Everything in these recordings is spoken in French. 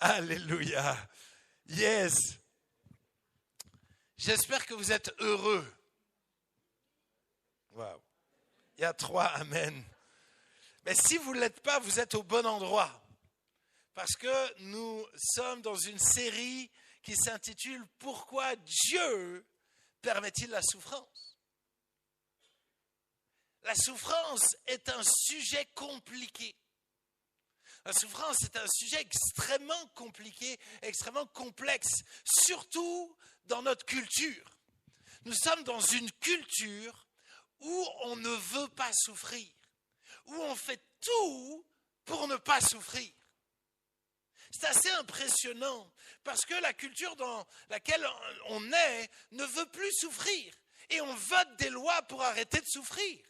Alléluia. Yes. J'espère que vous êtes heureux. Wow. Il y a 3 amen. Mais si vous ne l'êtes pas, vous êtes au bon endroit. Parce que nous sommes dans une série qui s'intitule « Pourquoi Dieu permet-il la souffrance ?» La souffrance est un sujet compliqué. La souffrance est un sujet extrêmement compliqué, extrêmement complexe, surtout dans notre culture. Nous sommes dans une culture où on ne veut pas souffrir, où on fait tout pour ne pas souffrir. C'est assez impressionnant parce que la culture dans laquelle on est ne veut plus souffrir et on vote des lois pour arrêter de souffrir.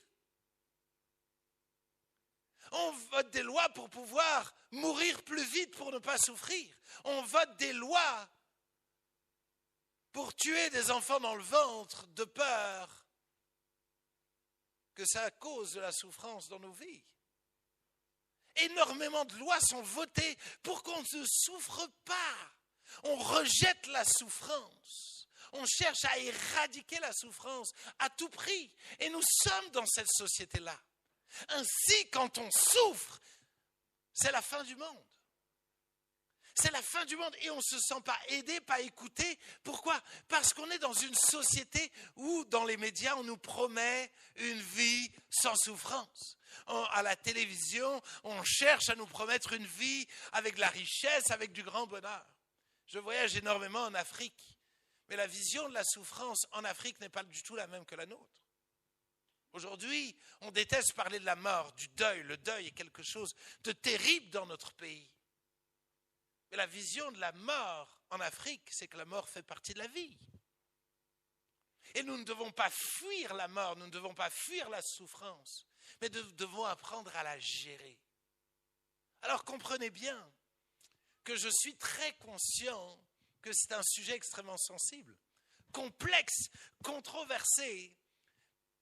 On vote des lois pour pouvoir mourir plus vite pour ne pas souffrir. On vote des lois pour tuer des enfants dans le ventre de peur que ça cause de la souffrance dans nos vies. Énormément de lois sont votées pour qu'on ne souffre pas. On rejette la souffrance. On cherche à éradiquer la souffrance à tout prix. Et nous sommes dans cette société-là. Ainsi, quand on souffre, c'est la fin du monde. C'est la fin du monde et on ne se sent pas aidé, pas écouté. Pourquoi ? Parce qu'on est dans une société où, dans les médias, on nous promet une vie sans souffrance. À la télévision, on cherche à nous promettre une vie avec de la richesse, avec du grand bonheur. Je voyage énormément en Afrique, mais la vision de la souffrance en Afrique n'est pas du tout la même que la nôtre. Aujourd'hui, on déteste parler de la mort, du deuil. Le deuil est quelque chose de terrible dans notre pays. Mais la vision de la mort en Afrique, c'est que la mort fait partie de la vie. Et nous ne devons pas fuir la mort, nous ne devons pas fuir la souffrance, mais nous devons apprendre à la gérer. Alors comprenez bien que je suis très conscient que c'est un sujet extrêmement sensible, complexe, controversé.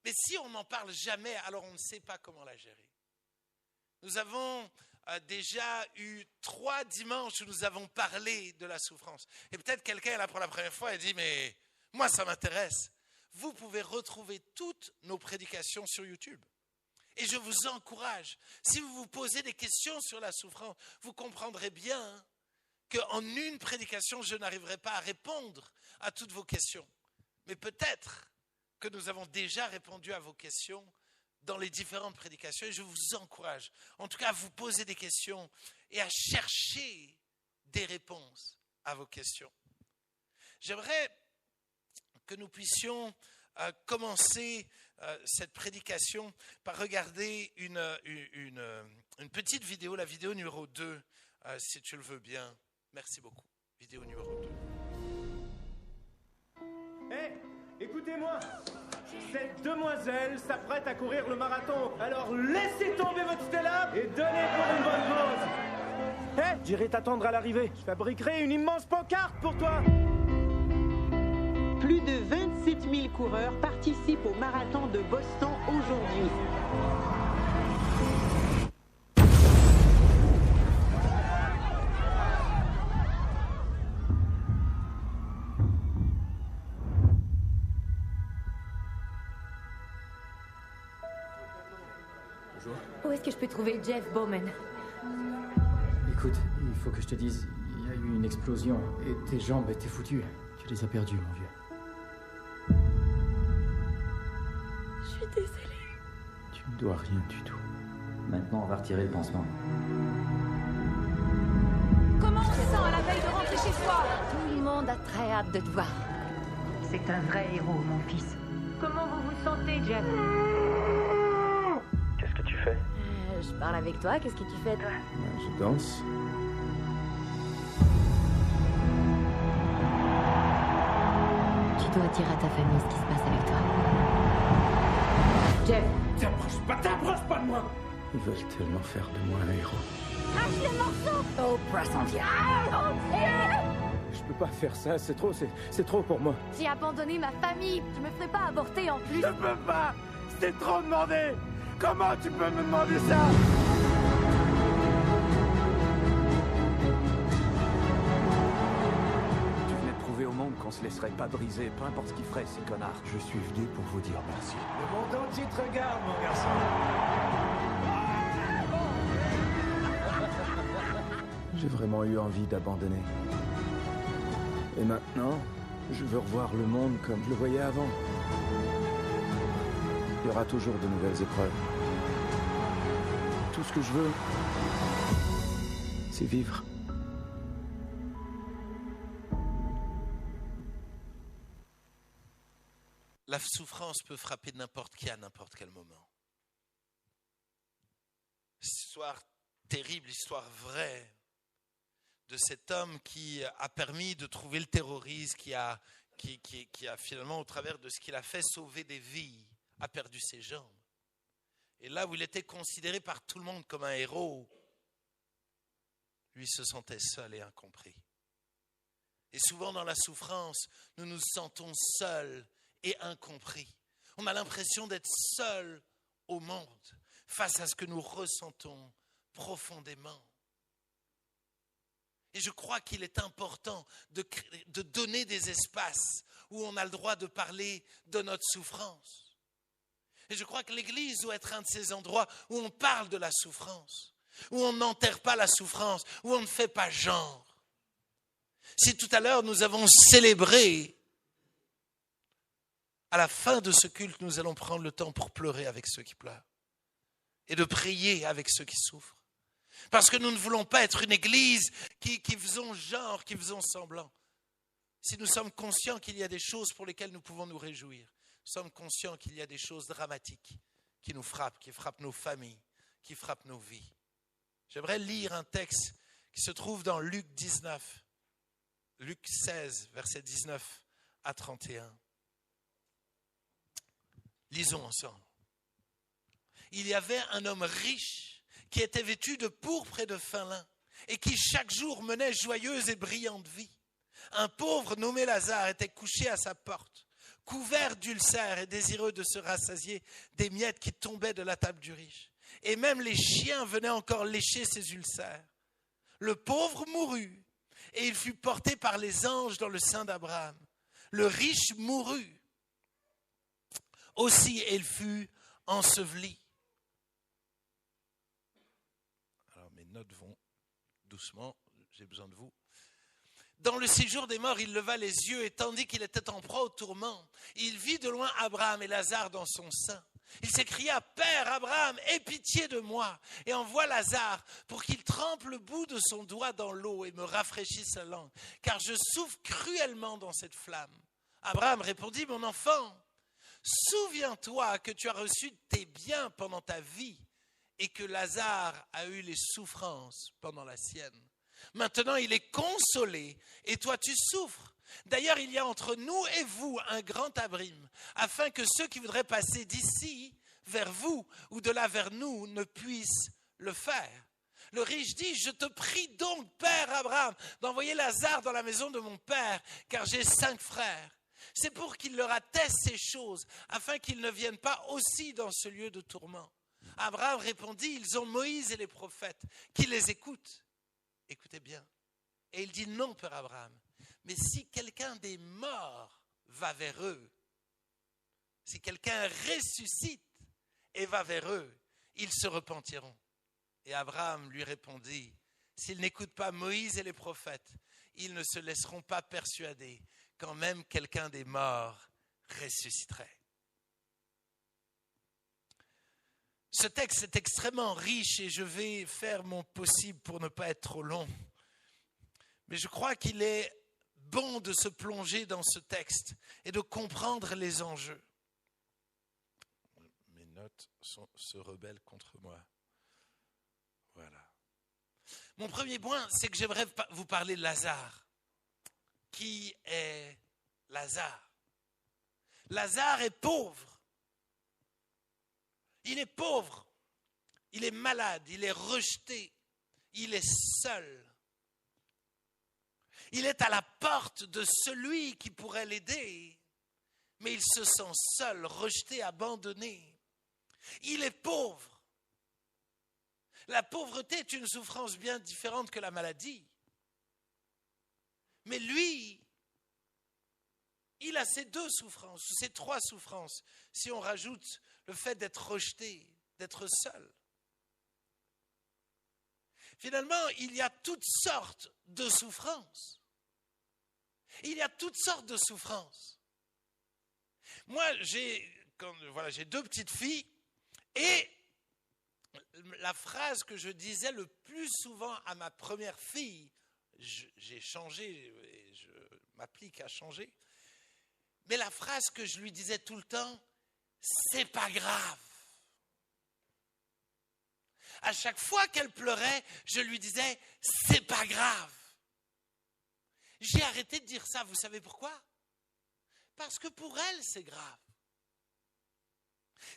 Mais si on n'en parle jamais, alors on ne sait pas comment la gérer. Nous avons déjà eu 3 dimanches où nous avons parlé de la souffrance. Et peut-être quelqu'un est là pour la première fois et dit « Mais moi, ça m'intéresse ». Vous pouvez retrouver toutes nos prédications sur YouTube. Et je vous encourage, si vous vous posez des questions sur la souffrance, vous comprendrez bien qu'en une prédication, je n'arriverai pas à répondre à toutes vos questions. Mais peut-être que nous avons déjà répondu à vos questions dans les différentes prédications et je vous encourage, en tout cas, à vous poser des questions et à chercher des réponses à vos questions. J'aimerais que nous puissions commencer cette prédication par regarder une petite vidéo, la vidéo numéro 2, si tu le veux bien. Merci beaucoup. Vidéo numéro 2. Hey, écoutez-moi, cette demoiselle s'apprête à courir le marathon. Alors laissez tomber votre Stella et donnez pour une bonne cause. Hey, j'irai t'attendre à l'arrivée. Je fabriquerai une immense pancarte pour toi. Plus de 27 000 coureurs participent au marathon de Boston aujourd'hui. Bonjour. Où est-ce que je peux trouver Jeff Bowman? Écoute, il faut que je te dise, il y a eu une explosion et tes jambes étaient foutues. Tu les as perdues, mon vieux. Je suis désolée. Tu ne dois rien du tout. Maintenant, on va retirer le pansement. Comment on se sent à la veille de rentrer chez soi? Tout le monde a très hâte de te voir. C'est un vrai héros, mon fils. Comment vous vous sentez, Jeff? Qu'est-ce que tu fais? Je parle avec toi, qu'est-ce que tu fais, toi? Je danse. Tu dois dire à ta famille ce qui se passe avec toi. Jeff! T'approche pas de moi! Ils veulent tellement faire de moi un héros. Lâche le morceau! Oprah s'en vient! Oh Dieu! Je peux pas faire ça, c'est trop pour moi. J'ai abandonné ma famille, je me ferai pas avorter en plus. Je peux pas! C'est trop demandé! Comment tu peux me demander ça? on se laisserait pas briser, peu importe ce qu'ils feraient, ces connards. Je suis venu pour vous dire merci. Le monde entier te regarde, mon garçon. J'ai vraiment eu envie d'abandonner. Et maintenant, je veux revoir le monde comme je le voyais avant. Il y aura toujours de nouvelles épreuves. Tout ce que je veux, c'est vivre. La souffrance peut frapper n'importe qui à n'importe quel moment. Histoire terrible, histoire vraie de cet homme qui a permis de trouver le terroriste, qui a finalement, au travers de ce qu'il a fait, sauvé des vies, a perdu ses jambes. Et là où il était considéré par tout le monde comme un héros, lui se sentait seul et incompris. Et souvent dans la souffrance, nous nous sentons seuls et incompris. On a l'impression d'être seul au monde face à ce que nous ressentons profondément. Et je crois qu'il est important de donner des espaces où on a le droit de parler de notre souffrance. Et je crois que l'Église doit être un de ces endroits où on parle de la souffrance, où on n'enterre pas la souffrance, où on ne fait pas genre. Si tout à l'heure nous avons célébré, à la fin de ce culte, nous allons prendre le temps pour pleurer avec ceux qui pleurent et de prier avec ceux qui souffrent. Parce que nous ne voulons pas être une église qui faisons genre, qui faisons semblant. Si nous sommes conscients qu'il y a des choses pour lesquelles nous pouvons nous réjouir, nous sommes conscients qu'il y a des choses dramatiques qui nous frappent, qui frappent nos familles, qui frappent nos vies. J'aimerais lire un texte qui se trouve dans Luc 19, Luc 16, versets 19 à 31. Lisons ensemble. Il y avait un homme riche qui était vêtu de pourpre et de fin lin et qui chaque jour menait joyeuse et brillante vie. Un pauvre nommé Lazare était couché à sa porte, couvert d'ulcères et désireux de se rassasier des miettes qui tombaient de la table du riche. Et même les chiens venaient encore lécher ses ulcères. Le pauvre mourut et il fut porté par les anges dans le sein d'Abraham. Le riche mourut aussi et il fut enseveli. Alors mes notes vont doucement, j'ai besoin de vous. Dans le séjour des morts, il leva les yeux et tandis qu'il était en proie au tourment, il vit de loin Abraham et Lazare dans son sein. Il s'écria, « Père Abraham, aie pitié de moi et envoie Lazare pour qu'il trempe le bout de son doigt dans l'eau et me rafraîchisse la langue, car je souffre cruellement dans cette flamme. » Abraham répondit, « Mon enfant, souviens-toi que tu as reçu tes biens pendant ta vie et que Lazare a eu les souffrances pendant la sienne. Maintenant, il est consolé et toi tu souffres. D'ailleurs, il y a entre nous et vous un grand abîme, afin que ceux qui voudraient passer d'ici vers vous ou de là vers nous ne puissent le faire. » Le riche dit, « Je te prie donc, Père Abraham, d'envoyer Lazare dans la maison de mon père, car j'ai 5 frères. C'est pour qu'il leur atteste ces choses, afin qu'ils ne viennent pas aussi dans ce lieu de tourment. » Abraham répondit, « Ils ont Moïse et les prophètes, qui les écoutent. » Écoutez bien. Et il dit, « Non, Père Abraham, mais si quelqu'un des morts va vers eux, si quelqu'un ressuscite et va vers eux, ils se repentiront. » Et Abraham lui répondit, « S'ils n'écoutent pas Moïse et les prophètes, ils ne se laisseront pas persuader quand même quelqu'un des morts ressusciterait. » Ce texte est extrêmement riche et je vais faire mon possible pour ne pas être trop long. Mais je crois qu'il est bon de se plonger dans ce texte et de comprendre les enjeux. Mes notes se rebellent contre moi. Voilà. Mon premier point, c'est que j'aimerais vous parler de Lazare. Qui est Lazare? Lazare est pauvre. Il est pauvre, il est malade, il est rejeté, il est seul. Il est à la porte de celui qui pourrait l'aider, mais il se sent seul, rejeté, abandonné. Il est pauvre. La pauvreté est une souffrance bien différente que la maladie. Mais lui, a ces deux souffrances, ces trois souffrances, si on rajoute le fait d'être rejeté, d'être seul. Finalement, il y a toutes sortes de souffrances. Il y a toutes sortes de souffrances. Moi, j'ai deux petites filles et la phrase que je disais le plus souvent à ma première fille, j'ai changé et je m'applique à changer, mais la phrase que je lui disais tout le temps, c'est pas grave. À chaque fois qu'elle pleurait, je lui disais, c'est pas grave. J'ai arrêté de dire ça, vous savez pourquoi? Parce que pour elle, c'est grave.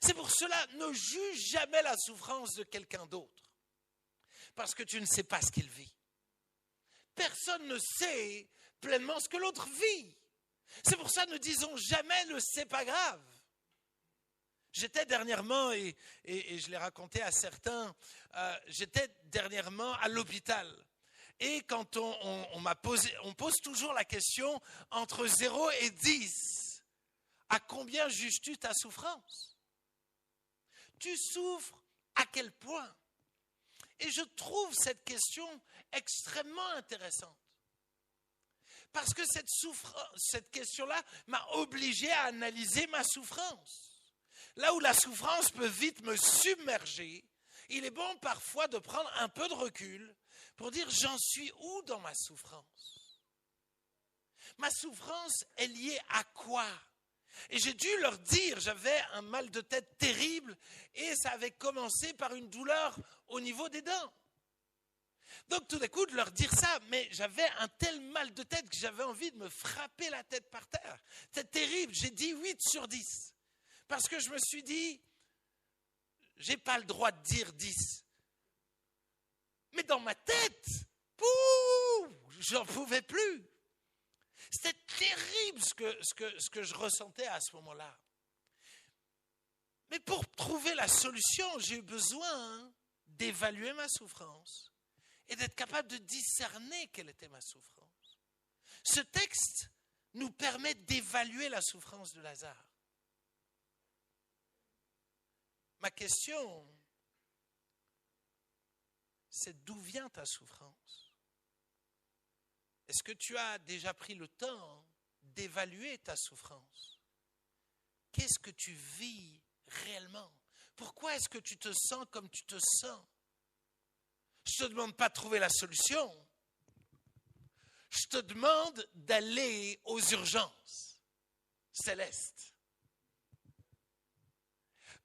C'est pour cela, ne juge jamais la souffrance de quelqu'un d'autre. Parce que tu ne sais pas ce qu'il vit. Personne ne sait pleinement ce que l'autre vit. C'est pour ça, ne disons jamais le c'est pas grave. J'étais dernièrement, et je l'ai raconté à certains, j'étais dernièrement à l'hôpital. Et quand on pose toujours la question entre 0 et 10, à combien juges-tu ta souffrance? Tu souffres à quel point? Et je trouve cette question extrêmement intéressante. Parce que cette question-là m'a obligé à analyser ma souffrance. Là où la souffrance peut vite me submerger, il est bon parfois de prendre un peu de recul pour dire j'en suis où dans ma souffrance? Ma souffrance est liée à quoi? Et j'ai dû leur dire, j'avais un mal de tête terrible et ça avait commencé par une douleur au niveau des dents. Donc tout d'un coup de leur dire ça, mais j'avais un tel mal de tête que j'avais envie de me frapper la tête par terre. C'était terrible, j'ai dit 8 sur 10. Parce que je me suis dit, j'ai pas le droit de dire 10. Mais dans ma tête, j'en pouvais plus. C'était terrible ce que je ressentais à ce moment-là. Mais pour trouver la solution, j'ai eu besoin d'évaluer ma souffrance et d'être capable de discerner quelle était ma souffrance. Ce texte nous permet d'évaluer la souffrance de Lazare. Ma question, c'est d'où vient ta souffrance? Est-ce que tu as déjà pris le temps d'évaluer ta souffrance? Qu'est-ce que tu vis réellement? Pourquoi est-ce que tu te sens comme tu te sens? Je ne te demande pas de trouver la solution. Je te demande d'aller aux urgences célestes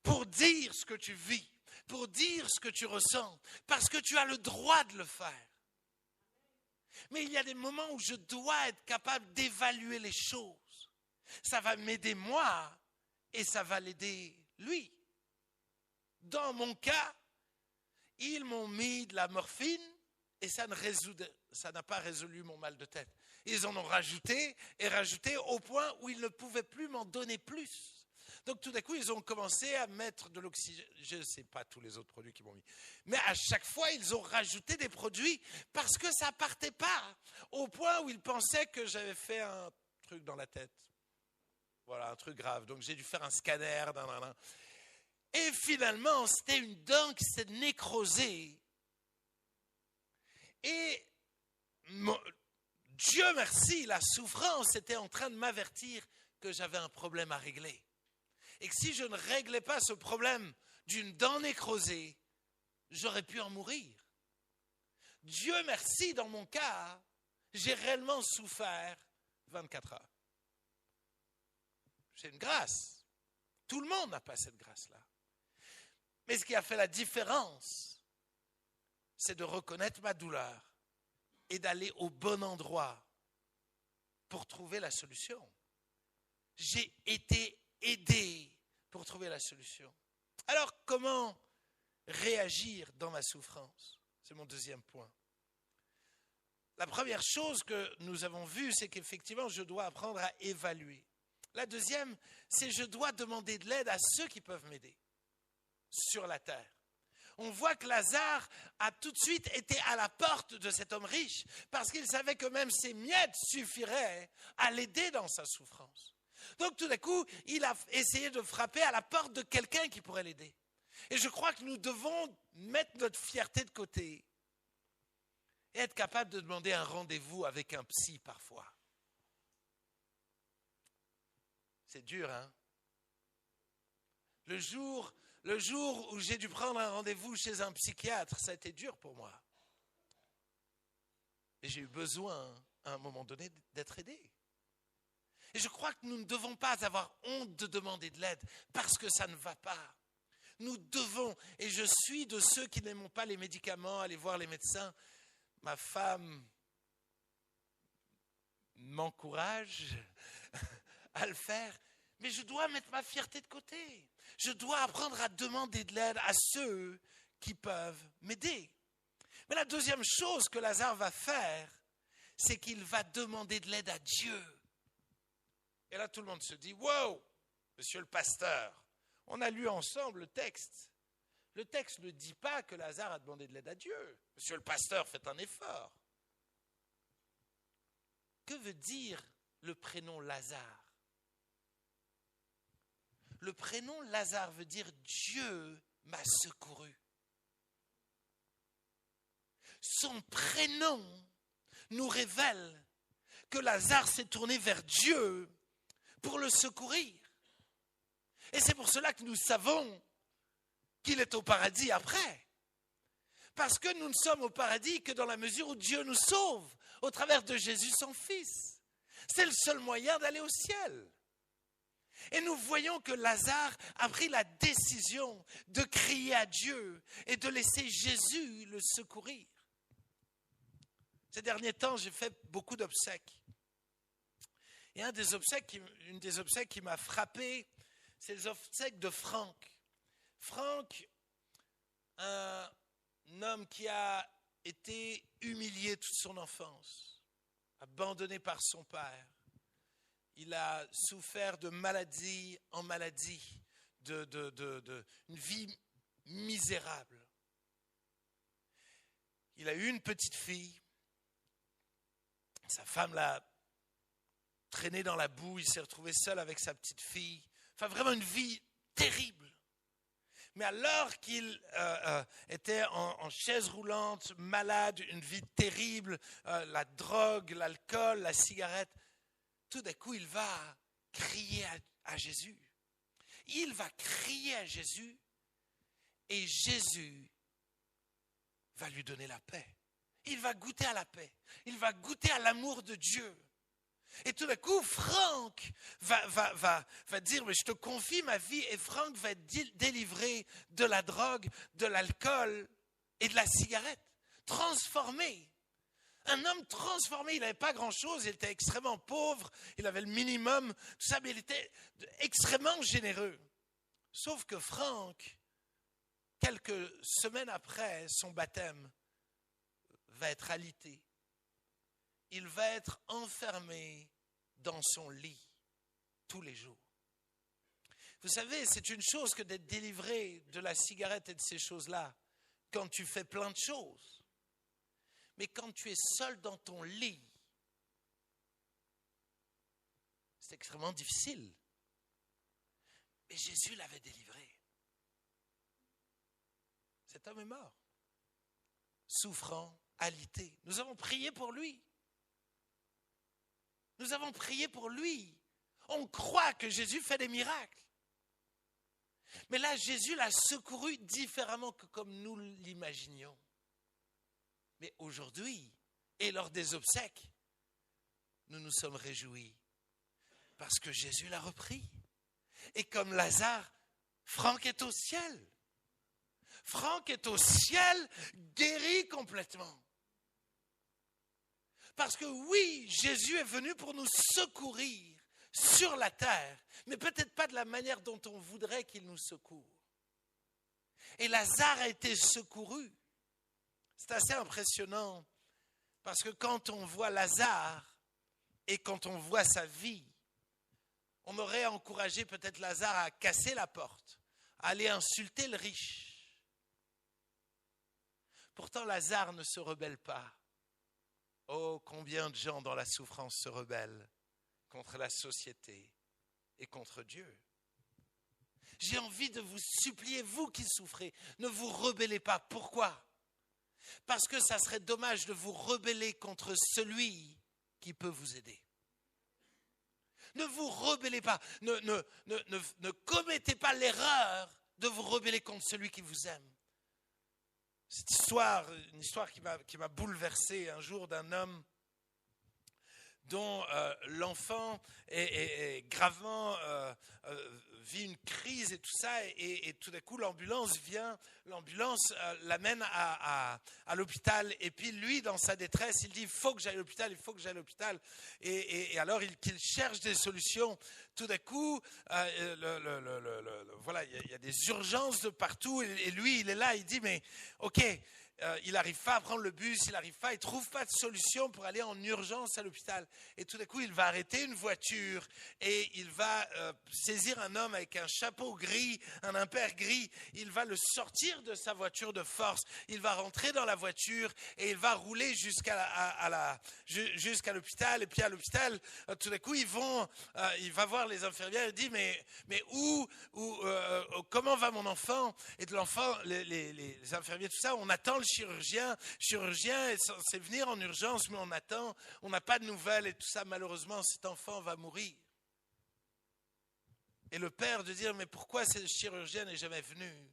pour dire ce que tu vis, pour dire ce que tu ressens, parce que tu as le droit de le faire. Mais il y a des moments où je dois être capable d'évaluer les choses. Ça va m'aider moi et ça va l'aider lui. Dans mon cas, ils m'ont mis de la morphine et ça n'a pas résolu mon mal de tête. Ils en ont rajouté et rajouté au point où ils ne pouvaient plus m'en donner plus. Donc tout d'un coup, ils ont commencé à mettre de l'oxygène. Je ne sais pas tous les autres produits qu'ils m'ont mis. Mais à chaque fois, ils ont rajouté des produits parce que ça ne partait pas. Au point où ils pensaient que j'avais fait un truc dans la tête. Voilà, un truc grave. Donc j'ai dû faire un scanner. Et finalement, c'était une dent qui s'est nécrosée. Et Dieu merci, la souffrance était en train de m'avertir que j'avais un problème à régler. Et que si je ne réglais pas ce problème d'une dent nécrosée, j'aurais pu en mourir. Dieu merci, dans mon cas, j'ai réellement souffert 24 heures. C'est une grâce. Tout le monde n'a pas cette grâce-là. Mais ce qui a fait la différence, c'est de reconnaître ma douleur et d'aller au bon endroit pour trouver la solution. J'ai été aidé pour trouver la solution. Alors, comment réagir dans ma souffrance? C'est mon deuxième point. La première chose que nous avons vue, c'est qu'effectivement, je dois apprendre à évaluer. La deuxième, c'est que je dois demander de l'aide à ceux qui peuvent m'aider sur la terre. On voit que Lazare a tout de suite été à la porte de cet homme riche parce qu'il savait que même ses miettes suffiraient à l'aider dans sa souffrance. Donc tout d'un coup, il a essayé de frapper à la porte de quelqu'un qui pourrait l'aider. Et je crois que nous devons mettre notre fierté de côté et être capable de demander un rendez-vous avec un psy parfois. C'est dur, hein? Le jour où j'ai dû prendre un rendez-vous chez un psychiatre, ça a été dur pour moi. Et j'ai eu besoin, à un moment donné, d'être aidé. Et je crois que nous ne devons pas avoir honte de demander de l'aide parce que ça ne va pas. Nous devons, et je suis de ceux qui n'aiment pas les médicaments, aller voir les médecins. Ma femme m'encourage à le faire, mais je dois mettre ma fierté de côté. Je dois apprendre à demander de l'aide à ceux qui peuvent m'aider. Mais la deuxième chose que Lazare va faire, c'est qu'il va demander de l'aide à Dieu. Et là, tout le monde se dit, wow, monsieur le pasteur, on a lu ensemble le texte. Le texte ne dit pas que Lazare a demandé de l'aide à Dieu. Monsieur le pasteur, faites un effort. Que veut dire le prénom Lazare? Le prénom Lazare veut dire Dieu m'a secouru. Son prénom nous révèle que Lazare s'est tourné vers Dieu pour le secourir. Et c'est pour cela que nous savons qu'il est au paradis après. Parce que nous ne sommes au paradis que dans la mesure où Dieu nous sauve au travers de Jésus son Fils. C'est le seul moyen d'aller au ciel. Et nous voyons que Lazare a pris la décision de crier à Dieu et de laisser Jésus le secourir. Ces derniers temps, j'ai fait beaucoup d'obsèques. Et une des obsèques qui m'a frappé, c'est les obsèques de Franck. Franck, un homme qui a été humilié toute son enfance, abandonné par son père. Il a souffert de maladie en maladie, une vie misérable. Il a eu une petite fille. Sa femme l'a traîné dans la boue. Il s'est retrouvé seul avec sa petite fille. Enfin, vraiment une vie terrible. Mais alors qu'il était en chaise roulante, malade, une vie terrible, la drogue, l'alcool, la cigarette, tout d'un coup, il va crier à Jésus. Il va crier à Jésus et Jésus va lui donner la paix. Il va goûter à la paix. Il va goûter à l'amour de Dieu. Et tout d'un coup, Franck va dire, mais je te confie ma vie, et Franck va être délivré de la drogue, de l'alcool et de la cigarette. Transformé. Un homme transformé, il n'avait pas grand-chose, il était extrêmement pauvre, il avait le minimum, tout ça, mais il était extrêmement généreux. Sauf que Franck, quelques semaines après son baptême, va être alité. Il va être enfermé dans son lit tous les jours. Vous savez, c'est une chose que d'être délivré de la cigarette et de ces choses-là quand tu fais plein de choses. Mais quand tu es seul dans ton lit, c'est extrêmement difficile. Mais Jésus l'avait délivré. Cet homme est mort, souffrant, alité. Nous avons prié pour lui. Nous avons prié pour lui. On croit que Jésus fait des miracles. Mais là, Jésus l'a secouru différemment que comme nous l'imaginions. Mais aujourd'hui, et lors des obsèques, nous nous sommes réjouis parce que Jésus l'a repris. Et comme Lazare, Franck est au ciel. Franck est au ciel, guéri complètement. Parce que oui, Jésus est venu pour nous secourir sur la terre, mais peut-être pas de la manière dont on voudrait qu'il nous secoure. Et Lazare a été secouru. C'est assez impressionnant parce que quand on voit Lazare et quand on voit sa vie, on aurait encouragé peut-être Lazare à casser la porte, à aller insulter le riche. Pourtant, Lazare ne se rebelle pas. Oh, combien de gens dans la souffrance se rebellent contre la société, et contre Dieu. J'ai envie de vous supplier, vous qui souffrez, ne vous rebellez pas. Pourquoi? Parce que ça serait dommage de vous rebeller contre celui qui peut vous aider. Ne vous rebellez pas, ne commettez pas l'erreur de vous rebeller contre celui qui vous aime. Cette histoire, une histoire qui m'a bouleversé un jour d'un homme dont l'enfant est gravement vit une crise et tout ça, et tout d'un coup l'ambulance vient, l'amène à l'hôpital, et puis lui dans sa détresse il dit il faut que j'aille à l'hôpital, et alors qu'il cherche des solutions. Tout d'un coup voilà, il y a des urgences de partout, et lui il est là, il dit mais ok, il n'arrive pas à prendre le bus, il ne trouve pas de solution pour aller en urgence à l'hôpital. Et tout d'un coup, il va arrêter une voiture et il va saisir un homme avec un chapeau gris, un impair gris. Il va le sortir de sa voiture de force. Il va rentrer dans la voiture et il va rouler jusqu'à l'hôpital. Et puis à l'hôpital, tout d'un coup, il va voir les infirmières. Il dit mais comment va mon enfant? Et de l'enfant, les infirmiers, tout ça, on attend le chirurgien est censé venir en urgence, mais on attend, on n'a pas de nouvelles et tout ça. Malheureusement, cet enfant va mourir. Et le père de dire mais pourquoi ce chirurgien n'est jamais venu?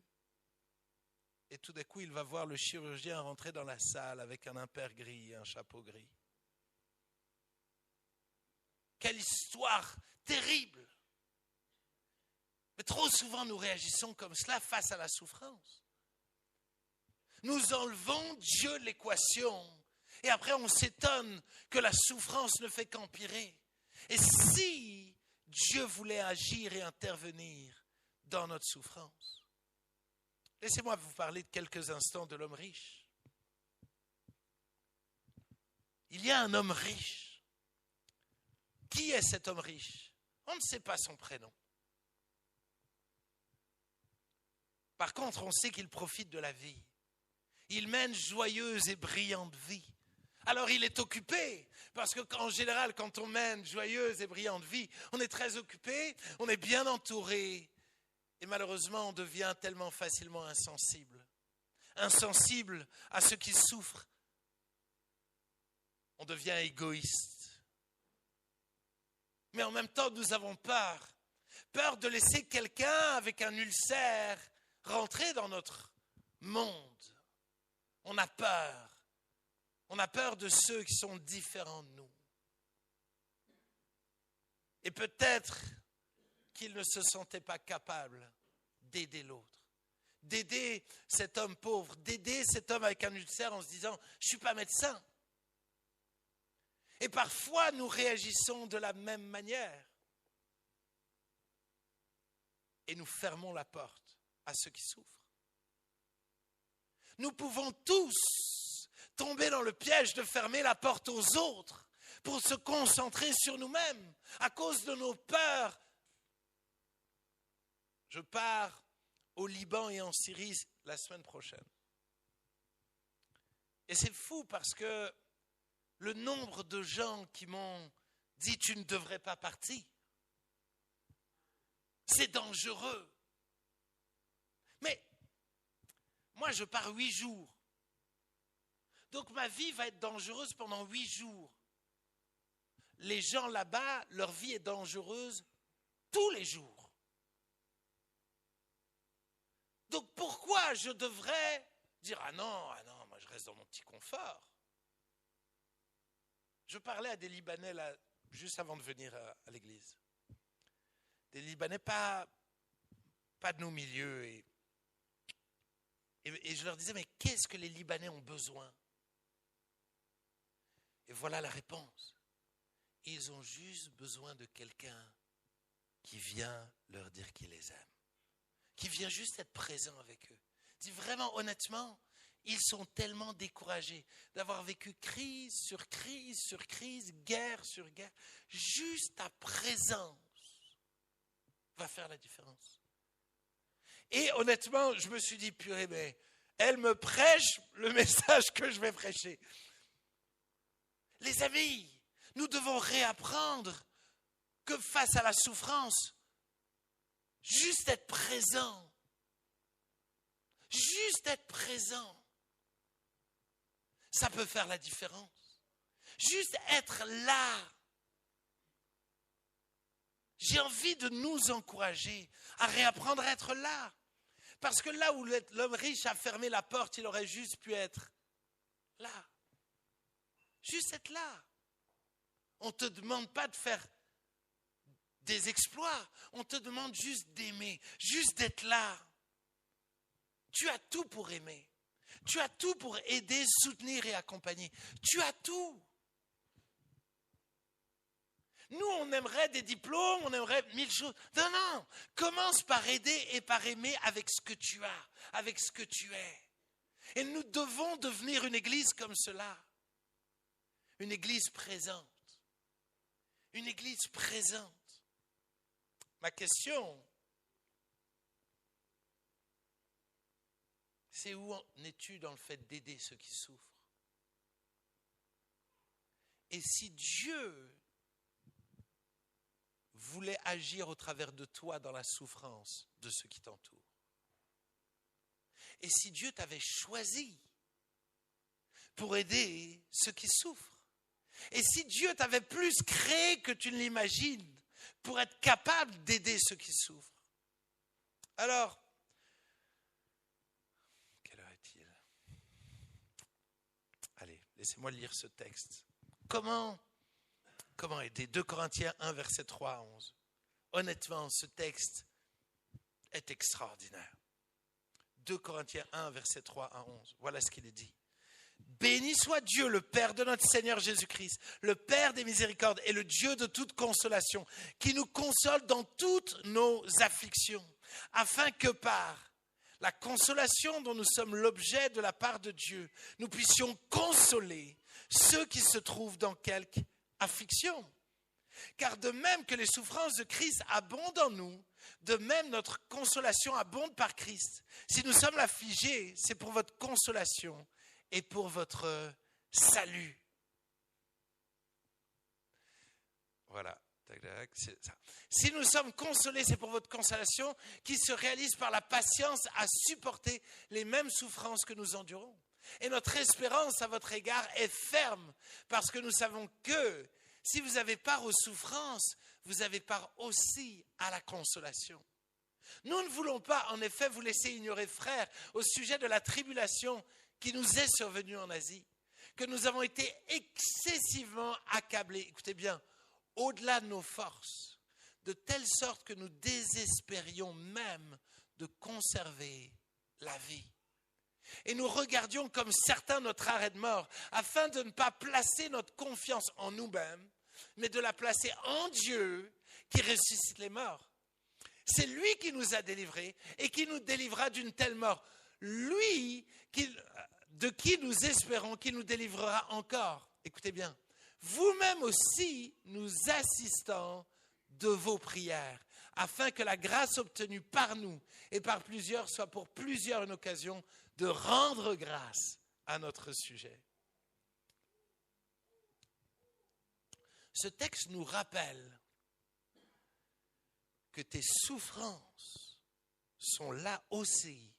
Et tout d'un coup, il va voir le chirurgien rentrer dans la salle avec un impair gris et un chapeau gris. Quelle histoire terrible! Mais trop souvent, nous réagissons comme cela face à la souffrance. Nous enlevons Dieu de l'équation et après on s'étonne que la souffrance ne fait qu'empirer. Et si Dieu voulait agir et intervenir dans notre souffrance? Laissez-moi vous parler de quelques instants de l'homme riche. Il y a un homme riche. Qui est cet homme riche? On ne sait pas son prénom. Par contre, on sait qu'il profite de la vie. Il mène joyeuse et brillante vie. Alors il est occupé, parce qu'en général, quand on mène joyeuse et brillante vie, on est très occupé, on est bien entouré, et malheureusement, on devient tellement facilement insensible. Insensible à ceux qui souffrent. On devient égoïste. Mais en même temps, nous avons peur de laisser quelqu'un avec un ulcère rentrer dans notre monde. On a peur de ceux qui sont différents de nous. Et peut-être qu'il ne se sentait pas capable d'aider l'autre, d'aider cet homme pauvre, d'aider cet homme avec un ulcère en se disant « je ne suis pas médecin ». Et parfois, nous réagissons de la même manière. Et nous fermons la porte à ceux qui souffrent. Nous pouvons tous tomber dans le piège de fermer la porte aux autres pour se concentrer sur nous-mêmes à cause de nos peurs. Je pars au Liban et en Syrie la semaine prochaine. Et c'est fou parce que le nombre de gens qui m'ont dit « tu ne devrais pas partir ». C'est dangereux. Mais moi, je pars 8 jours. Donc, ma vie va être dangereuse pendant 8 jours. Les gens là-bas, leur vie est dangereuse tous les jours. Donc, pourquoi je devrais dire « ah non, moi je reste dans mon petit confort ». Je parlais à des Libanais là, juste avant de venir à l'église. Des Libanais pas de nos milieux. Et je leur disais, mais qu'est-ce que les Libanais ont besoin? Et voilà la réponse. Ils ont juste besoin de quelqu'un qui vient leur dire qu'il les aime. Qui vient juste être présent avec eux. Dis vraiment, honnêtement, ils sont tellement découragés d'avoir vécu crise sur crise sur crise, guerre sur guerre. Juste ta présence va faire la différence. Et honnêtement, je me suis dit, purée, mais elle me prêche le message que je vais prêcher. Les amis, nous devons réapprendre que face à la souffrance, Juste être présent. Juste être présent. Ça peut faire la différence. Juste être là. J'ai envie de nous encourager à réapprendre à être là. Parce que là où l'homme riche a fermé la porte, il aurait juste pu être là. Juste être là. On ne te demande pas de faire des exploits. On te demande juste d'aimer, juste d'être là. Tu as tout pour aimer. Tu as tout pour aider, soutenir et accompagner. Tu as tout. Nous, on aimerait des diplômes, on aimerait 1000 choses. Non, non. Commence par aider et par aimer avec ce que tu as, avec ce que tu es. Et nous devons devenir une église comme cela. Une église présente. Une église présente. Ma question, c'est où en es-tu dans le fait d'aider ceux qui souffrent? Et si Dieu voulait agir au travers de toi dans la souffrance de ceux qui t'entourent? Et si Dieu t'avait choisi pour aider ceux qui souffrent? Et si Dieu t'avait plus créé que tu ne l'imagines pour être capable d'aider ceux qui souffrent? Alors, quelle heure est-il? Allez, laissez-moi lire ce texte. Comment aider? 2 Corinthiens 1, verset 3 à 11. Honnêtement, ce texte est extraordinaire. 2 Corinthiens 1, verset 3 à 11. Voilà ce qu'il est dit. Béni soit Dieu, le Père de notre Seigneur Jésus-Christ, le Père des miséricordes et le Dieu de toute consolation, qui nous console dans toutes nos afflictions, afin que par la consolation dont nous sommes l'objet de la part de Dieu, nous puissions consoler ceux qui se trouvent dans quelque affliction. Car de même que les souffrances de Christ abondent en nous, de même notre consolation abonde par Christ. Si nous sommes affligés, c'est pour votre consolation et pour votre salut. Voilà. C'est ça. Si nous sommes consolés, c'est pour votre consolation qui se réalise par la patience à supporter les mêmes souffrances que nous endurons. Et notre espérance à votre égard est ferme parce que nous savons que si vous avez part aux souffrances, vous avez part aussi à la consolation. Nous ne voulons pas, en effet, vous laisser ignorer, frères, au sujet de la tribulation qui nous est survenue en Asie, que nous avons été excessivement accablés, écoutez bien, au-delà de nos forces, de telle sorte que nous désespérions même de conserver la vie. Et nous regardions comme certains notre arrêt de mort, afin de ne pas placer notre confiance en nous-mêmes, mais de la placer en Dieu qui ressuscite les morts. C'est lui qui nous a délivrés et qui nous délivrera d'une telle mort. Lui de qui nous espérons qu'il nous délivrera encore. Écoutez bien, vous-même aussi nous assistons de vos prières, afin que la grâce obtenue par nous et par plusieurs soit pour plusieurs une occasion de rendre grâce à notre sujet. Ce texte nous rappelle que tes souffrances sont là aussi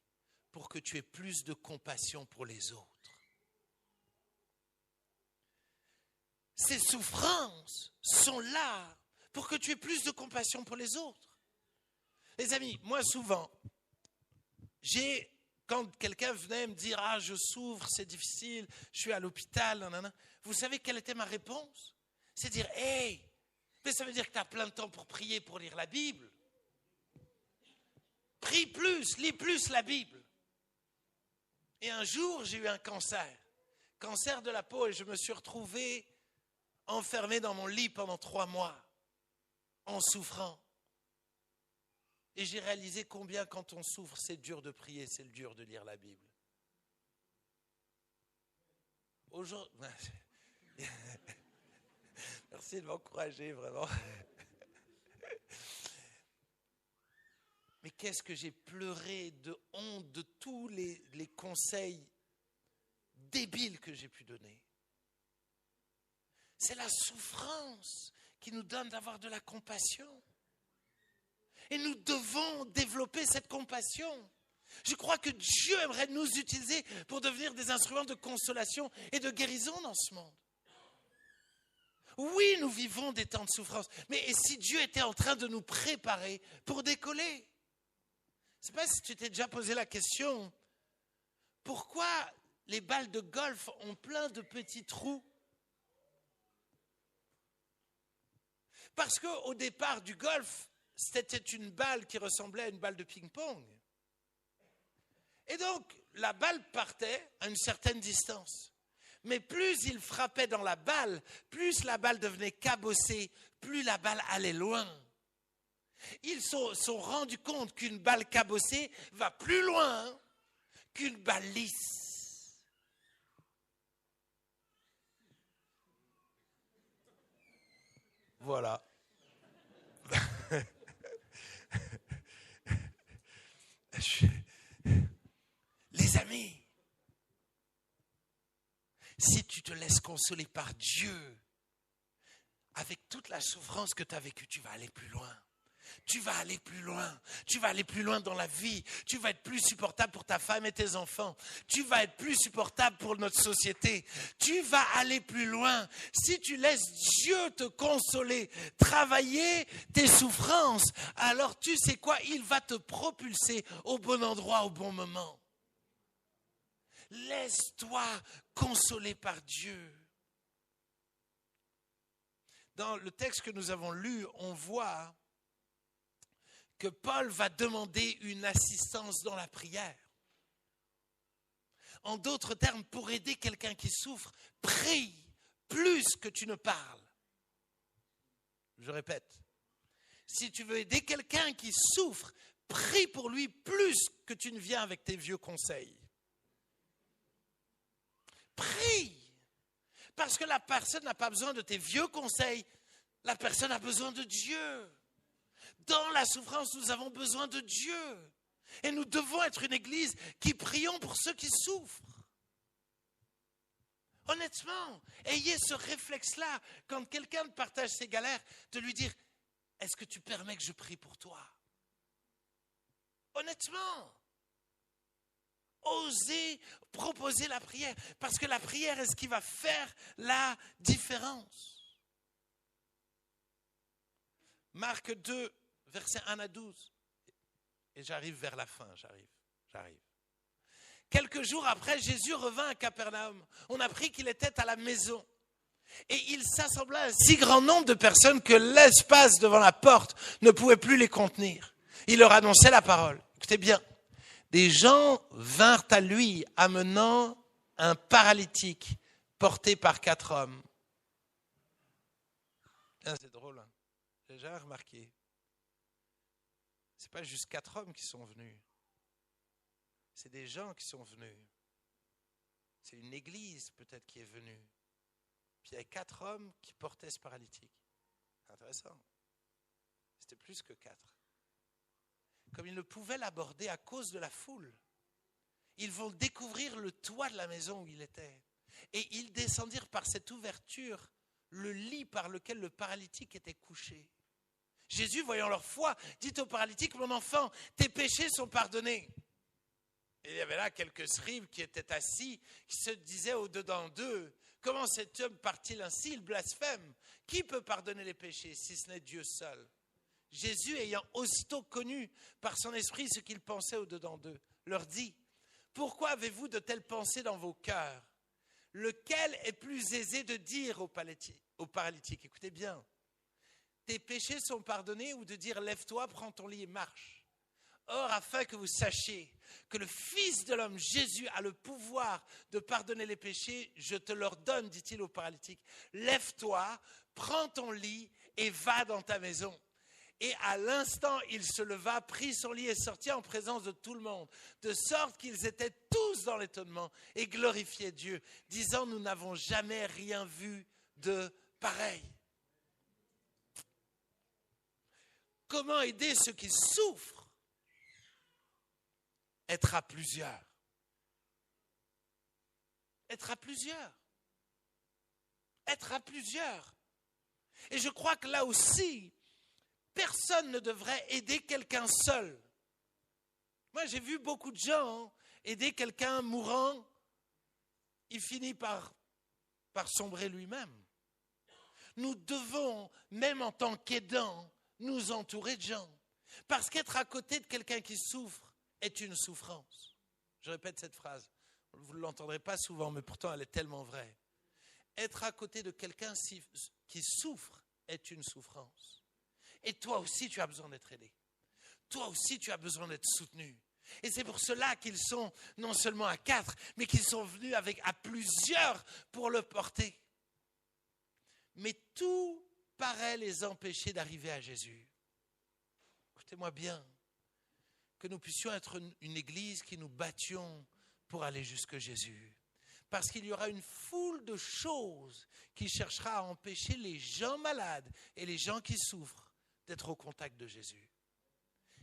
pour que tu aies plus de compassion pour les autres. Ces souffrances sont là pour que tu aies plus de compassion pour les autres. Les amis, moi souvent, quand quelqu'un venait me dire « Ah, je souffre, c'est difficile, je suis à l'hôpital, nanana », vous savez quelle était ma réponse? C'est dire « Hey, mais ça veut dire que tu as plein de temps pour prier, pour lire la Bible. Prie plus, lis plus la Bible. » Et un jour, j'ai eu un cancer de la peau, et je me suis retrouvé enfermé dans mon lit pendant 3 mois, en souffrant. Et j'ai réalisé combien, quand on souffre, c'est dur de prier, c'est dur de lire la Bible. Aujourd'hui, merci de m'encourager, vraiment. Mais qu'est-ce que j'ai pleuré de honte de tous les conseils débiles que j'ai pu donner. C'est la souffrance qui nous donne d'avoir de la compassion. Et nous devons développer cette compassion. Je crois que Dieu aimerait nous utiliser pour devenir des instruments de consolation et de guérison dans ce monde. Oui, nous vivons des temps de souffrance, mais et si Dieu était en train de nous préparer pour décoller? Je ne sais pas si tu t'es déjà posé la question, pourquoi les balles de golf ont plein de petits trous? Parce qu'au départ du golf, c'était une balle qui ressemblait à une balle de ping-pong. Et donc, la balle partait à une certaine distance. Mais plus il frappait dans la balle, plus la balle devenait cabossée, plus la balle allait loin. Ils sont rendus compte qu'une balle cabossée va plus loin qu'une balle lisse. Voilà. Les amis, si tu te laisses consoler par Dieu, avec toute la souffrance que tu as vécue, tu vas aller plus loin. Tu vas aller plus loin. Tu vas aller plus loin dans la vie. Tu vas être plus supportable pour ta femme et tes enfants. Tu vas être plus supportable pour notre société. Tu vas aller plus loin. Si tu laisses Dieu te consoler, travailler tes souffrances, alors tu sais quoi? Il va te propulser au bon endroit, au bon moment. Laisse-toi consoler par Dieu. Dans le texte que nous avons lu, on voit que Paul va demander une assistance dans la prière. En d'autres termes, pour aider quelqu'un qui souffre, prie plus que tu ne parles. Je répète, si tu veux aider quelqu'un qui souffre, prie pour lui plus que tu ne viens avec tes vieux conseils. Prie, parce que la personne n'a pas besoin de tes vieux conseils, la personne a besoin de Dieu. Dans la souffrance, nous avons besoin de Dieu. Et nous devons être une église qui prions pour ceux qui souffrent. Honnêtement, ayez ce réflexe-là, quand quelqu'un partage ses galères, de lui dire, est-ce que tu permets que je prie pour toi? Honnêtement. Osez proposer la prière, parce que la prière est ce qui va faire la différence. Marc 2, versets 1 à 12. Et j'arrive vers la fin, j'arrive. Quelques jours après, Jésus revint à Capernaum. On apprit qu'il était à la maison. Et il s'assembla un si grand nombre de personnes que l'espace devant la porte ne pouvait plus les contenir. Il leur annonçait la parole. Écoutez bien. Des gens vinrent à lui amenant un paralytique porté par 4 hommes. C'est drôle, hein? J'ai jamais remarqué. Ce n'est pas juste 4 hommes qui sont venus. C'est des gens qui sont venus. C'est une église peut-être qui est venue. Puis il y a 4 hommes qui portaient ce paralytique. Intéressant. C'était plus que 4. Comme ils ne pouvaient l'aborder à cause de la foule, ils vont découvrir le toit de la maison où il était. Et ils descendirent par cette ouverture le lit par lequel le paralytique était couché. Jésus, voyant leur foi, dit au paralytique, mon enfant, tes péchés sont pardonnés. Et il y avait là quelques scribes qui étaient assis, qui se disaient au-dedans d'eux, comment cet homme part-il ainsi? Il blasphème. Qui peut pardonner les péchés si ce n'est Dieu seul? Jésus, ayant aussitôt connu par son esprit ce qu'ils pensaient au-dedans d'eux, leur dit, pourquoi avez-vous de telles pensées dans vos cœurs? Lequel est plus aisé de dire au paralytique, écoutez bien, tes péchés sont pardonnés, ou de dire lève-toi, prends ton lit et marche. Or, afin que vous sachiez que le Fils de l'homme, Jésus, a le pouvoir de pardonner les péchés, je te l'ordonne, dit-il au paralytique, lève-toi, prends ton lit et va dans ta maison. Et à l'instant, il se leva, prit son lit et sortit en présence de tout le monde, de sorte qu'ils étaient tous dans l'étonnement et glorifiaient Dieu, disant, nous n'avons jamais rien vu de pareil. Comment aider ceux qui souffrent? Être à plusieurs. Être à plusieurs. Être à plusieurs. Et je crois que là aussi, personne ne devrait aider quelqu'un seul. Moi, j'ai vu beaucoup de gens aider quelqu'un mourant, il finit par sombrer lui-même. Nous devons, même en tant qu'aidants, nous entourer de gens. Parce qu'être à côté de quelqu'un qui souffre est une souffrance. Je répète cette phrase. Vous ne l'entendrez pas souvent, mais pourtant elle est tellement vraie. Être à côté de quelqu'un qui souffre est une souffrance. Et toi aussi, tu as besoin d'être aidé. Toi aussi, tu as besoin d'être soutenu. Et c'est pour cela qu'ils sont non seulement à 4, mais qu'ils sont venus à plusieurs pour le porter. Mais tout paraît les empêcher d'arriver à Jésus. Écoutez-moi bien, que nous puissions être une église qui nous battions pour aller jusque Jésus. Parce qu'il y aura une foule de choses qui cherchera à empêcher les gens malades et les gens qui souffrent d'être au contact de Jésus.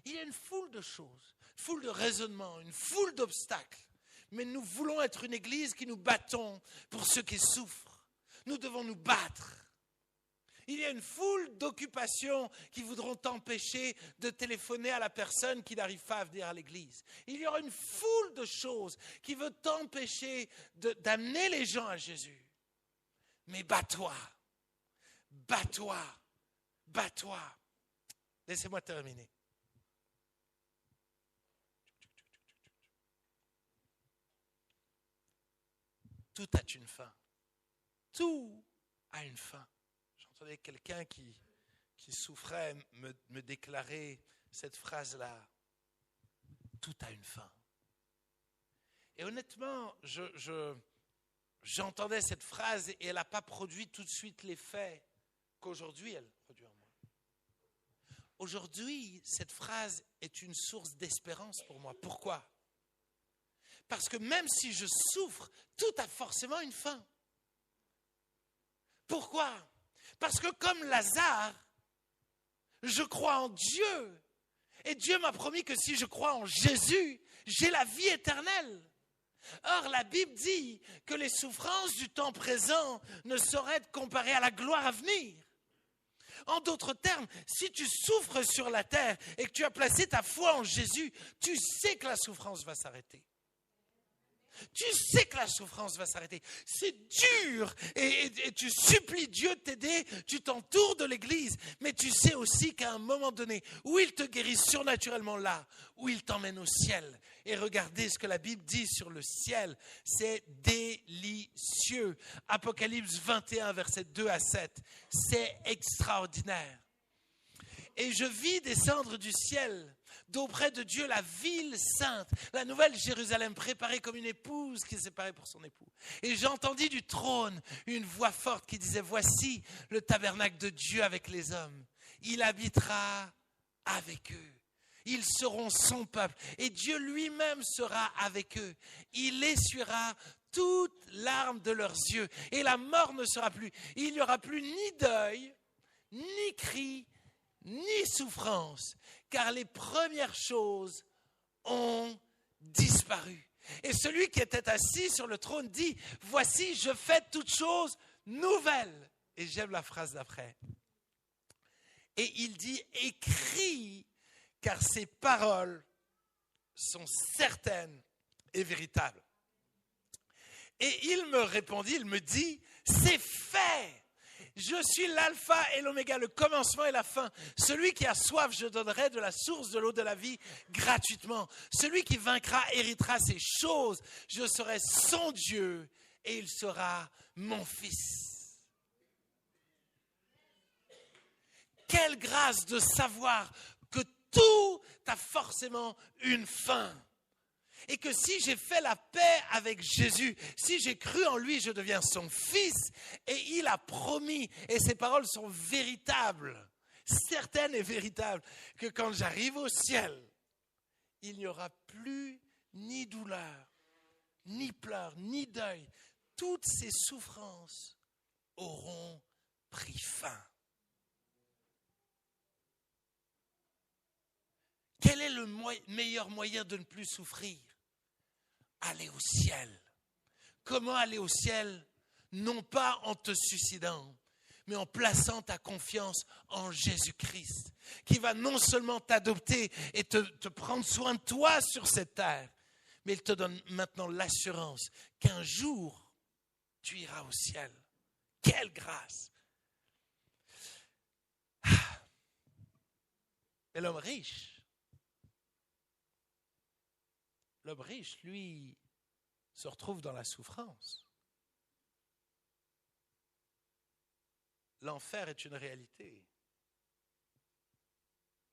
Il y a une foule de choses, une foule de raisonnements, une foule d'obstacles. Mais nous voulons être une église qui nous battons pour ceux qui souffrent. Nous devons nous battre. Il y a une foule d'occupations qui voudront t'empêcher de téléphoner à la personne qui n'arrive pas à venir à l'église. Il y aura une foule de choses qui veulent t'empêcher d'amener les gens à Jésus. Mais bats-toi, bats-toi, bats-toi. Laissez-moi terminer. Tout a une fin. Tout a une fin. J'entendais quelqu'un qui souffrait me déclarer cette phrase-là. Tout a une fin. Et honnêtement, j'entendais cette phrase et elle n'a pas produit tout de suite l'effet qu'aujourd'hui elle produit en moi. Aujourd'hui, cette phrase est une source d'espérance pour moi. Pourquoi ? Parce que même si je souffre, tout a forcément une fin. Pourquoi ? Parce que comme Lazare, je crois en Dieu. Et Dieu m'a promis que si je crois en Jésus, j'ai la vie éternelle. Or, la Bible dit que les souffrances du temps présent ne sauraient être comparées à la gloire à venir. En d'autres termes, si tu souffres sur la terre et que tu as placé ta foi en Jésus, tu sais que la souffrance va s'arrêter. Tu sais que la souffrance va s'arrêter. C'est dur et tu supplies Dieu de t'aider, tu t'entoures de l'église, mais tu sais aussi qu'à un moment donné, où il te guérit surnaturellement là, où il t'emmène au ciel. Et regardez ce que la Bible dit sur le ciel, c'est délicieux. Apocalypse 21, versets 2 à 7, c'est extraordinaire. Et je vis descendre du ciel d'auprès de Dieu la ville sainte, la nouvelle Jérusalem préparée comme une épouse qui s'est préparée pour son époux. Et j'entendis du trône une voix forte qui disait « Voici le tabernacle de Dieu avec les hommes. Il habitera avec eux. Ils seront son peuple. Et Dieu lui-même sera avec eux. Il essuiera toute larme de leurs yeux. Et la mort ne sera plus. Il n'y aura plus ni deuil, ni cri, ni souffrance, car les premières choses ont disparu. Et celui qui était assis sur le trône dit, « Voici, je fais toutes choses nouvelles. » Et j'aime la phrase d'après. Et il dit, « Écris, car ces paroles sont certaines et véritables. » Et il me répondit, il me dit, « C'est fait. Je suis l'alpha et l'oméga, le commencement et la fin. Celui qui a soif, je donnerai de la source de l'eau de la vie gratuitement. Celui qui vaincra héritera ces choses. Je serai son Dieu et il sera mon fils. » Quelle grâce de savoir que tout a forcément une fin. Et que si j'ai fait la paix avec Jésus, si j'ai cru en lui, je deviens son fils. Et il a promis, et ses paroles sont véritables, certaines et véritables, que quand j'arrive au ciel, il n'y aura plus ni douleur, ni pleurs, ni deuil. Toutes ces souffrances auront pris fin. Quel est le meilleur moyen de ne plus souffrir ? Aller au ciel. Comment aller au ciel ? Non pas en te suicidant, mais en plaçant ta confiance en Jésus-Christ, qui va non seulement t'adopter et te prendre soin de toi sur cette terre, mais il te donne maintenant l'assurance qu'un jour, tu iras au ciel. Quelle grâce! Et l'homme riche, lui, se retrouve dans la souffrance. L'enfer est une réalité.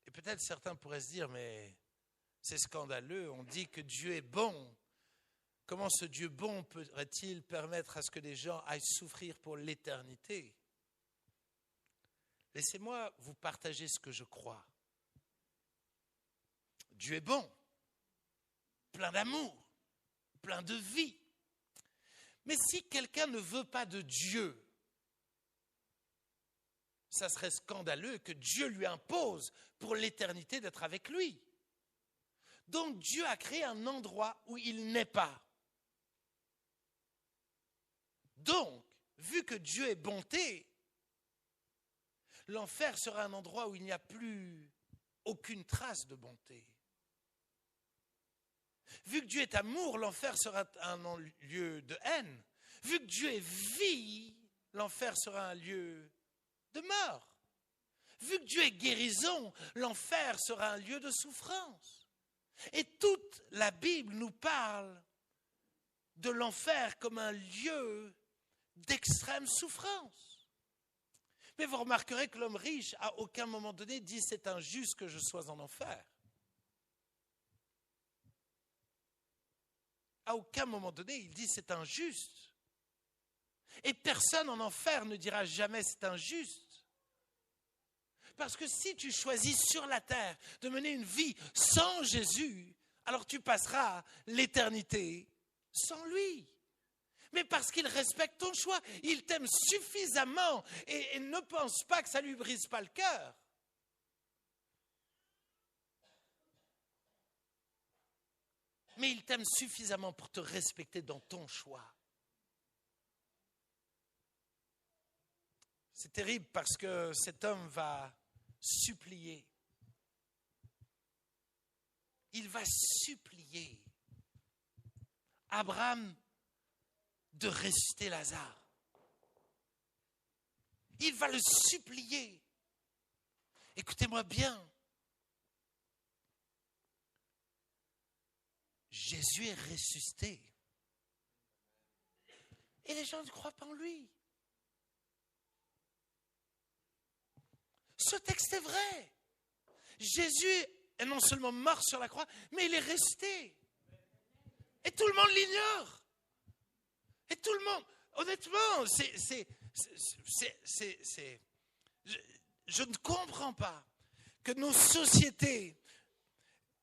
Et peut-être certains pourraient se dire, mais c'est scandaleux, on dit que Dieu est bon. Comment ce Dieu bon pourrait-il permettre à ce que des gens aillent souffrir pour l'éternité? Laissez-moi vous partager ce que je crois. Dieu est bon, plein d'amour, plein de vie. Mais si quelqu'un ne veut pas de Dieu, ça serait scandaleux que Dieu lui impose pour l'éternité d'être avec lui. Donc Dieu a créé un endroit où il n'est pas. Donc, vu que Dieu est bonté, l'enfer sera un endroit où il n'y a plus aucune trace de bonté. Vu que Dieu est amour, l'enfer sera un lieu de haine. Vu que Dieu est vie, l'enfer sera un lieu de mort. Vu que Dieu est guérison, l'enfer sera un lieu de souffrance. Et toute la Bible nous parle de l'enfer comme un lieu d'extrême souffrance. Mais vous remarquerez que l'homme riche, à aucun moment donné, dit « c'est injuste que je sois en enfer ». À aucun moment donné, il dit « c'est injuste ». Et personne en enfer ne dira jamais « c'est injuste ». Parce que si tu choisis sur la terre de mener une vie sans Jésus, alors tu passeras l'éternité sans lui. Mais parce qu'il respecte ton choix, il t'aime suffisamment et ne pense pas que ça ne lui brise pas le cœur. Mais il t'aime suffisamment pour te respecter dans ton choix. C'est terrible parce que cet homme va supplier. Il va supplier Abraham de ressusciter Lazare. Il va le supplier. Écoutez-moi bien. Jésus est ressuscité. Et les gens ne croient pas en lui. Ce texte est vrai. Jésus est non seulement mort sur la croix, mais il est ressuscité. Et tout le monde l'ignore. Et tout le monde, honnêtement, je ne comprends pas que nos sociétés,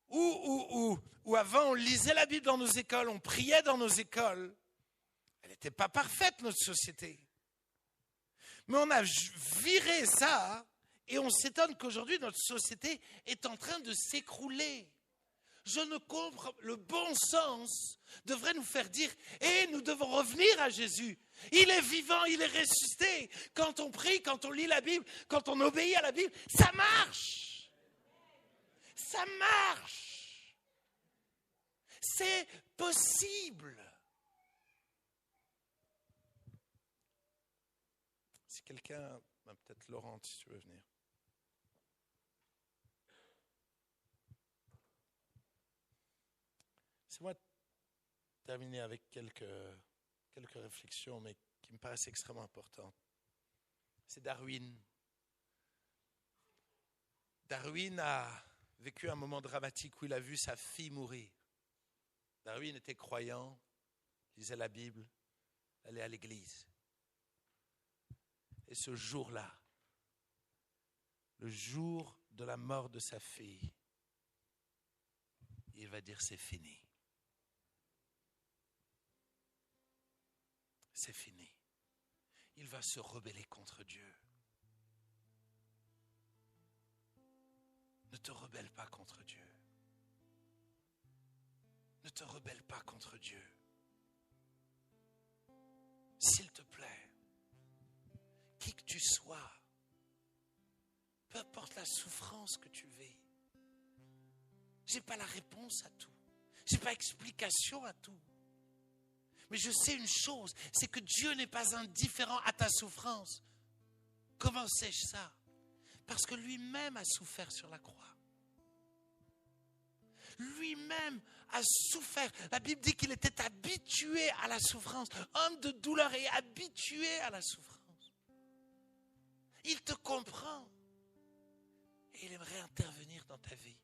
où avant on lisait la Bible dans nos écoles, on priait dans nos écoles, elle n'était pas parfaite notre société. Mais on a viré ça et on s'étonne qu'aujourd'hui notre société est en train de s'écrouler. Je ne comprends pas. Le bon sens devrait nous faire dire « nous devons revenir à Jésus. Il est vivant, il est ressuscité. » Quand on prie, quand on lit la Bible, quand on obéit à la Bible, ça marche. Ça marche. C'est possible. Si quelqu'un, peut-être Laurent, si tu veux venir. Laissez-moi terminer avec quelques réflexions, mais qui me paraissent extrêmement importantes. C'est Darwin. Darwin a vécu un moment dramatique où il a vu sa fille mourir. Darwin était croyant, lisait la Bible, allait à l'église. Et ce jour-là, le jour de la mort de sa fille, il va dire c'est fini. C'est fini. Il va se rebeller contre Dieu. Ne te rebelle pas contre Dieu. Ne te rebelle pas contre Dieu. S'il te plaît, qui que tu sois, peu importe la souffrance que tu vis, je n'ai pas la réponse à tout. Je n'ai pas explication à tout. Mais je sais une chose, c'est que Dieu n'est pas indifférent à ta souffrance. Comment sais-je ça? Parce que lui-même a souffert sur la croix. Lui-même a souffert. La Bible dit qu'il était habitué à la souffrance. Homme de douleur et habitué à la souffrance. Il te comprend. Et il aimerait intervenir dans ta vie.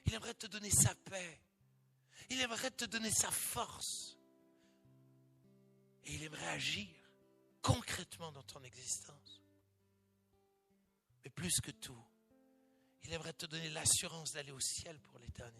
Il aimerait te donner sa paix. Il aimerait te donner sa force. Et il aimerait agir concrètement dans ton existence. Mais plus que tout, il aimerait te donner l'assurance d'aller au ciel pour l'éternité.